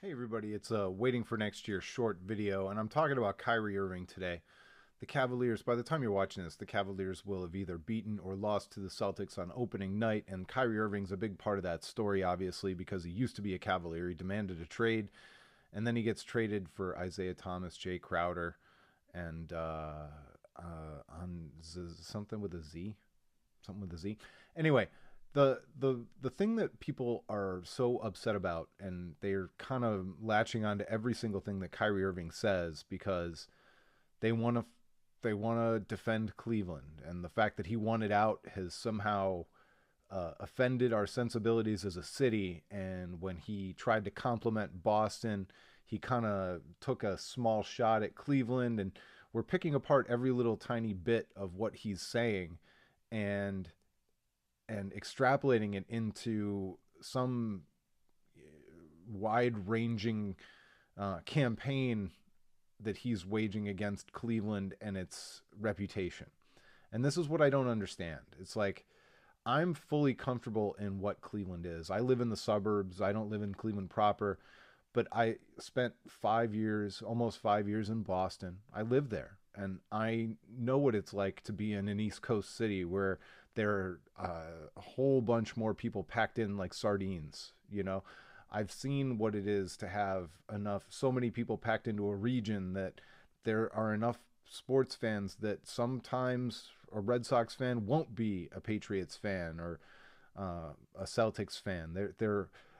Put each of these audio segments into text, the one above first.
Hey everybody, it's a waiting for next year short video, and I'm talking about Kyrie Irving today. The Cavaliers, by the time you're watching this, the Cavaliers will have either beaten or lost to the Celtics on opening night, and Kyrie Irving's a big part of that story, obviously, because he used to be a Cavalier. He demanded a trade, and then he gets traded for Isaiah Thomas, Jay Crowder, and something with a Z, something with a Z. Anyway, the thing that people are so upset about, and they're kind of latching on to every single thing that Kyrie Irving says because they want to they want to defend Cleveland, and the fact that he wanted out has somehow offended our sensibilities as a city. And when he tried to compliment Boston, he kind of took a small shot at Cleveland, and we're picking apart every little tiny bit of what he's saying, and extrapolating it into some wide ranging campaign that he's waging against Cleveland and its reputation. And this is what I don't understand. It's like, I'm fully comfortable in what Cleveland is. I live in the suburbs. I don't live in Cleveland proper, but I spent 5 years, almost 5 years in Boston. I live there, and I know what it's like to be in an East Coast city where there are a whole bunch more people packed in like sardines. I've seen what it is to have so many people packed into a region that there are enough sports fans that sometimes a Red Sox fan won't be a Patriots fan, or a Celtics fan.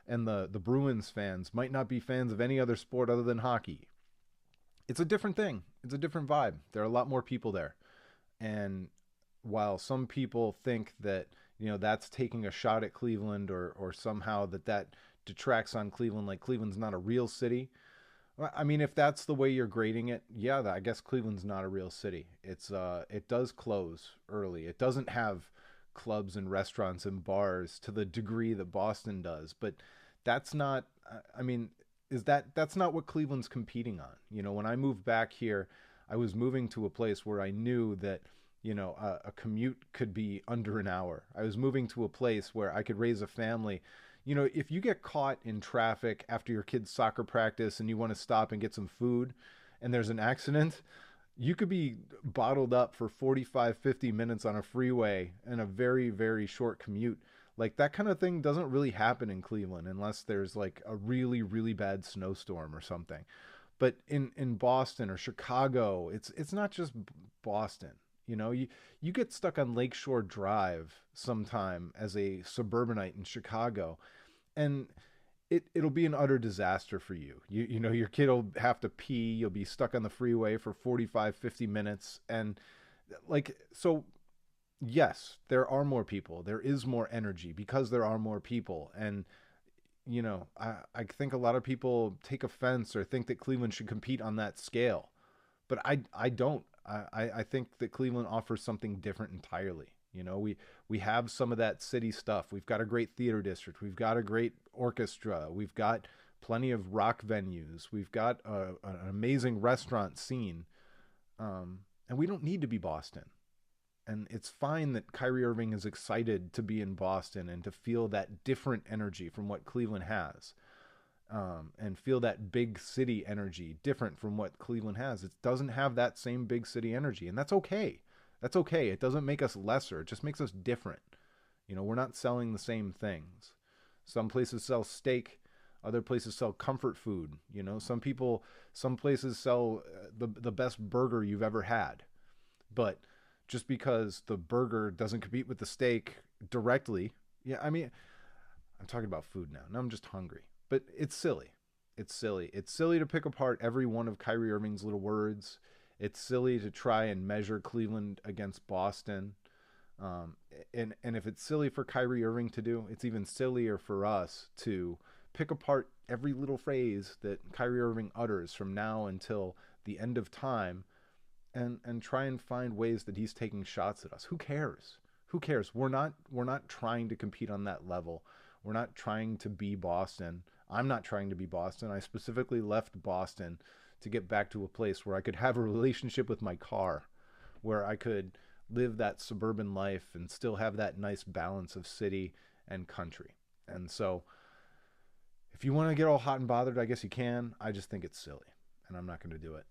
And the Bruins fans might not be fans of any other sport other than hockey. It's a different thing. It's a different vibe. There are a lot more people there. And while some people think that, that's taking a shot at Cleveland, or somehow that detracts on Cleveland, like Cleveland's not a real city. I mean, if that's the way you're grading it, yeah, I guess Cleveland's not a real city. It does close early. It doesn't have clubs and restaurants and bars to the degree that Boston does. But that's not. I mean, that's not what Cleveland's competing on? When I moved back here, I was moving to a place where I knew that a commute could be under an hour. I was moving to a place where I could raise a family. If you get caught in traffic after your kid's soccer practice and you want to stop and get some food and there's an accident, you could be bottled up for 45, 50 minutes on a freeway in a very, very short commute. Like, that kind of thing doesn't really happen in Cleveland unless there's like a really, really bad snowstorm or something. But in Boston or Chicago, it's not just Boston. You get stuck on Lakeshore Drive sometime as a suburbanite in Chicago, and it'll be an utter disaster for you. Your kid will have to pee, you'll be stuck on the freeway for 45, 50 minutes, and like, so yes, there are more people. There is more energy because there are more people. And I think a lot of people take offense or think that Cleveland should compete on that scale, but I don't. I think that Cleveland offers something different entirely. We have some of that city stuff. We've got a great theater district. We've got a great orchestra. We've got plenty of rock venues. We've got an amazing restaurant scene. And we don't need to be Boston. And it's fine that Kyrie Irving is excited to be in Boston and to feel that different energy from what Cleveland has. And feel that big city energy different from what Cleveland has. It doesn't have that same big city energy, and that's okay. That's okay. It doesn't make us lesser. It just makes us different. We're not selling the same things. Some places sell steak, other places sell comfort food. Some places sell the best burger you've ever had. But just because the burger doesn't compete with the steak directly, yeah, I mean, I'm talking about food now. Now I'm just hungry. But it's silly. It's silly. It's silly to pick apart every one of Kyrie Irving's little words. It's silly to try and measure Cleveland against Boston. And if it's silly for Kyrie Irving to do, it's even sillier for us to pick apart every little phrase that Kyrie Irving utters from now until the end of time, and try and find ways that he's taking shots at us. Who cares? Who cares? We're not trying to compete on that level. We're not trying to be Boston. I'm not trying to be Boston. I specifically left Boston to get back to a place where I could have a relationship with my car, where I could live that suburban life and still have that nice balance of city and country. And so, if If you want to get all hot and bothered, I guess you can. I just think it's silly, and I'm not going to do it.